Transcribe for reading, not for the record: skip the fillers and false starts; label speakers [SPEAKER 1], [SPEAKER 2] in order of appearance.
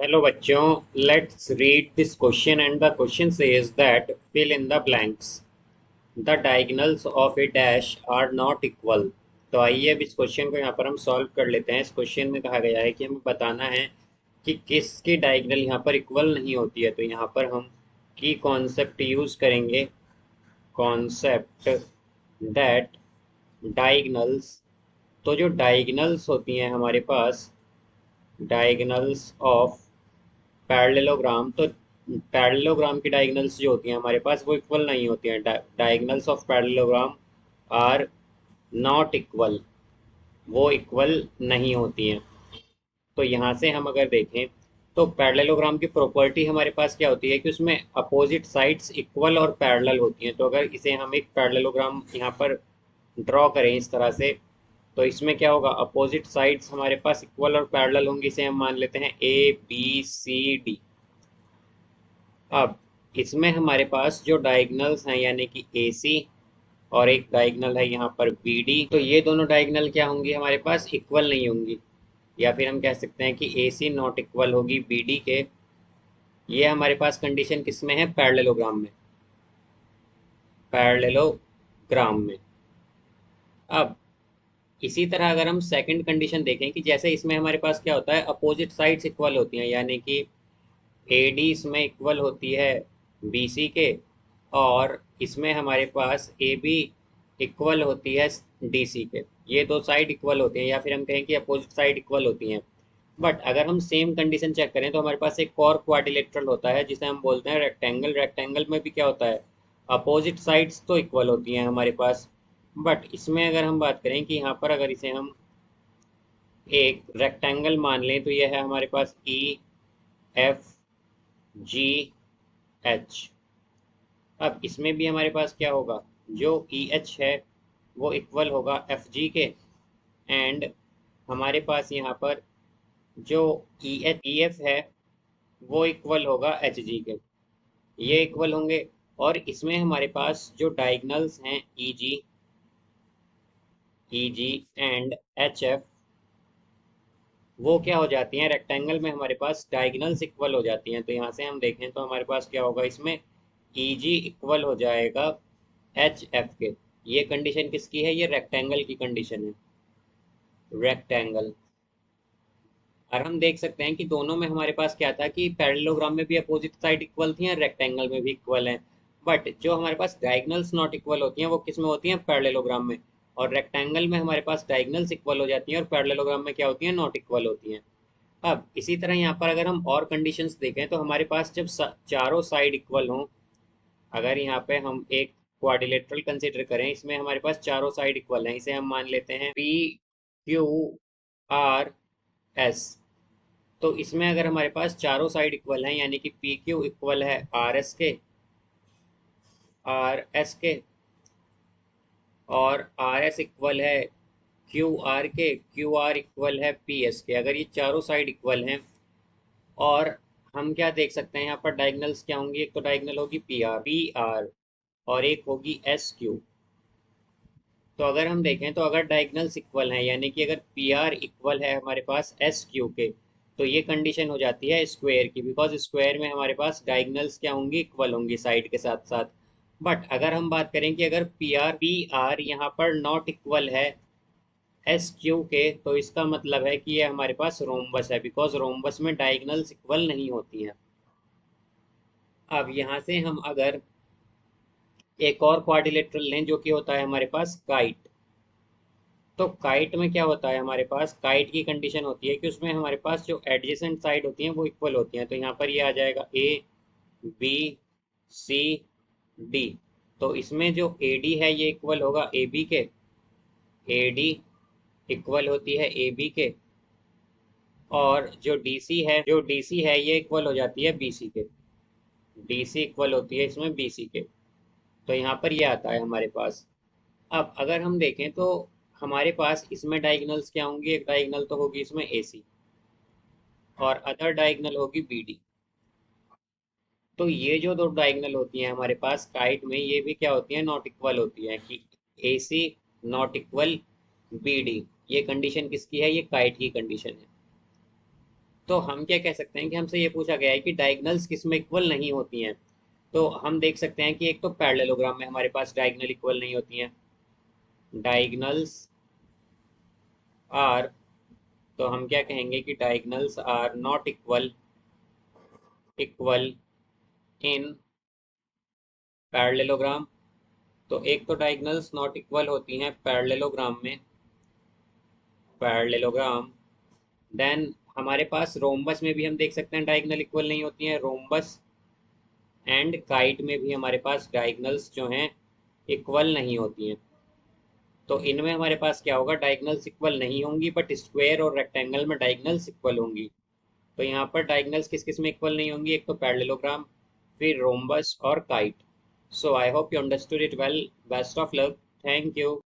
[SPEAKER 1] Hello बच्चों, let's read this question and the question says that fill in the blanks. The diagonals of a dash are not equal. तो आइए अब इस question को यहाँ पर हम सॉल्व कर लेते हैं। इस क्वेश्चन में कहा गया है कि हमें बताना है कि किसकी डायगोनल यहाँ पर इक्वल नहीं होती है। तो यहाँ पर हम की कॉन्सेप्ट यूज करेंगे, कॉन्सेप्ट दैट डायगोनल्स। तो जो डायगोनल्स होती हैं हमारे पास, डायगोनल्स ऑफ पैरेललोग्राम, तो पैरेललोग्राम की डायगोनल्स जो होती हैं हमारे पास वो इक्वल नहीं होती हैं। Diagonals of parallelogram are not equal, वो इक्वल नहीं होती हैं। तो यहाँ से हम अगर देखें तो पैरेललोग्राम की प्रॉपर्टी हमारे पास क्या होती है कि उसमें अपोजिट साइड्स इक्वल और पैरेलल होती हैं। तो अगर इसे हम एक पैरेललोग्राम यहाँ पर ड्रॉ करें इस तरह से, तो इसमें क्या होगा, अपोजिट साइड्स हमारे पास इक्वल और पैरेलल होंगी। इसे हम मान लेते हैं ए बी सी डी। अब इसमें हमारे पास जो डायगोनल्स हैं यानी कि ए सी और एक डायगोनल है यहाँ पर बी डी, तो ये दोनों डायगोनल क्या होंगी, हमारे पास इक्वल नहीं होंगी। या फिर हम कह सकते हैं कि ए सी नॉट इक्वल होगी बी डी के। ये हमारे पास कंडीशन किस में है, पैरेललोग्राम में, पैरेललोग्राम में। अब इसी तरह अगर हम सेकंड कंडीशन देखें कि जैसे इसमें हमारे पास क्या होता है, अपोजिट साइड्स इक्वल होती हैं, यानी कि ए डी इसमें इक्वल होती है बी सी के, और इसमें हमारे पास ए बी इक्वल होती है डी सी के। ये दो साइड इक्वल होती हैं, या फिर हम कहें कि अपोजिट साइड इक्वल होती हैं। बट अगर हम सेम कंडीशन चेक करें तो हमारे पास एक और क्वाड्रिलेटरल होता है जिसे हम बोलते हैं रेक्टेंगल। रेक्टेंगल में भी क्या होता है, अपोजिट साइड्स तो इक्वल होती हैं हमारे पास। बट इसमें अगर हम बात करें कि यहाँ पर अगर इसे हम एक रेक्टेंगल मान लें तो यह है हमारे पास ई एफ जी एच। अब इसमें भी हमारे पास क्या होगा, जो ई एच है वो इक्वल होगा एफ जी के, एंड हमारे पास यहाँ पर जो ई एफ है वो इक्वल होगा एच जी के। ये इक्वल होंगे। और इसमें हमारे पास जो डायगनल्स हैं ई जी एंड एच एफ, वो क्या हो जाती हैं, रेक्टेंगल में हमारे पास डायगनल्स इक्वल हो जाती हैं। तो यहाँ से हम देखें तो हमारे पास क्या होगा, इसमें ई जी इक्वल हो जाएगा एच एफ के। ये कंडीशन किसकी है, ये रेक्टेंगल की कंडीशन है, रेक्टेंगल। और हम देख सकते हैं कि दोनों में हमारे पास क्या था कि पैरेललोग्राम में भी अपोजिट साइड इक्वल थी और रेक्टेंगल में भी इक्वल है। बट जो हमारे पास डायगनल्स नॉट इक्वल होती हैं वो किस में होती हैं, पैरेललोग्राम में। और रेक्टेंगल में हमारे पास डायगनल्स इक्वल हो जाती हैं और पैरेललोग्राम में क्या होती हैं, नॉट इक्वल होती हैं। अब इसी तरह यहाँ पर अगर हम और कंडीशंस देखें तो हमारे पास जब चारों साइड इक्वल हों, अगर यहाँ पे हम एक क्वाड्रिलेटरल कंसिडर करें, इसमें हमारे पास चारों साइड इक्वल हैं। इसे हम मान लेते हैं पी क्यू आर एस। तो इसमें अगर हमारे पास चारों साइड इक्वल हैं यानी कि पी क्यू इक्वल है आर एस के, आर एस के, और आर एस इक्वल है क्यू आर के, क्यू आर इक्वल है पी एस के, अगर ये चारों साइड इक्वल हैं, और हम क्या देख सकते हैं यहाँ पर डायगनल्स क्या होंगी, एक तो डायगनल होगी पी आर और एक होगी एस क्यू। तो अगर हम देखें तो अगर डायगनल्स इक्वल हैं यानी कि अगर पी आर इक्वल है हमारे पास एस क्यू के, तो ये कंडीशन हो जाती है स्क्वायर की, बिकॉज स्क्वायर में हमारे पास डायगनल्स क्या होंगी, इक्वल होंगी साइड के साथ साथ। बट अगर हम बात करें कि अगर पी आर यहाँ पर नॉट इक्वल है एस क्यू के, तो इसका मतलब है कि ये हमारे पास रोम्बस है, बिकॉज रोम्बस में डायगनल्स इक्वल नहीं होती हैं। अब यहाँ से हम अगर एक और क्वाड्रिलेटरल लें जो कि होता है हमारे पास काइट, तो काइट में क्या होता है, हमारे पास काइट की कंडीशन होती है कि उसमें हमारे पास जो एडजेसेंट साइड होती हैं वो इक्वल होती हैं। तो यहाँ पर ये आ जाएगा ए बी सी डी। तो इसमें जो ए डी है ये इक्वल होगा ए बी के, ए डी इक्वल होती है ए बी के, और जो डी सी है ये इक्वल हो जाती है बी सी के, डी सी इक्वल होती है इसमें बी सी के। तो यहाँ पर ये आता है हमारे पास। अब अगर हम देखें तो हमारे पास इसमें डायगनल्स क्या होंगी, एक डायगनल तो होगी इसमें ए सी और अदर डायगनल होगी बी डी। तो ये जो दो डायगनल होती हैं हमारे पास काइट में, ये भी क्या होती हैं, नॉट इक्वल होती हैं कि ए सी नॉट इक्वल बी डी। ये कंडीशन किसकी है, ये काइट की कंडीशन है। तो हम क्या कह सकते हैं कि हमसे ये पूछा गया है कि डायगनल्स किस में इक्वल नहीं होती हैं। तो हम देख सकते हैं कि एक तो पैरेललोग्राम में हमारे पास डायगनल इक्वल नहीं होती हैं। डायगनल्स आर, तो हम क्या कहेंगे कि diagonals are not equal equal in parallelogram. तो एक तो डायगनल्स नॉट इक्वल होती हैं पैरेललोग्राम में, पैरेललोग्राम। देन हमारे पास रोम्बस में भी हम देख सकते हैं डायगनल इक्वल नहीं होती हैं, रोम्बस एंड काइट में भी हमारे पास डायगनल्स जो हैं इक्वल नहीं होती हैं। तो इनमें हमारे पास क्या होगा, डायगनल्स इक्वल नहीं होंगी, बट स्क्वायर और रेक्टेंगल में डायगनल्स इक्वल होंगी। तो यहाँ पर डायगनल्स किस किस में इक्वल नहीं होंगी, एक तो पैरेललोग्राम, फिर रोम्बस और kite. So I hope you understood it well. Best of luck. Thank you.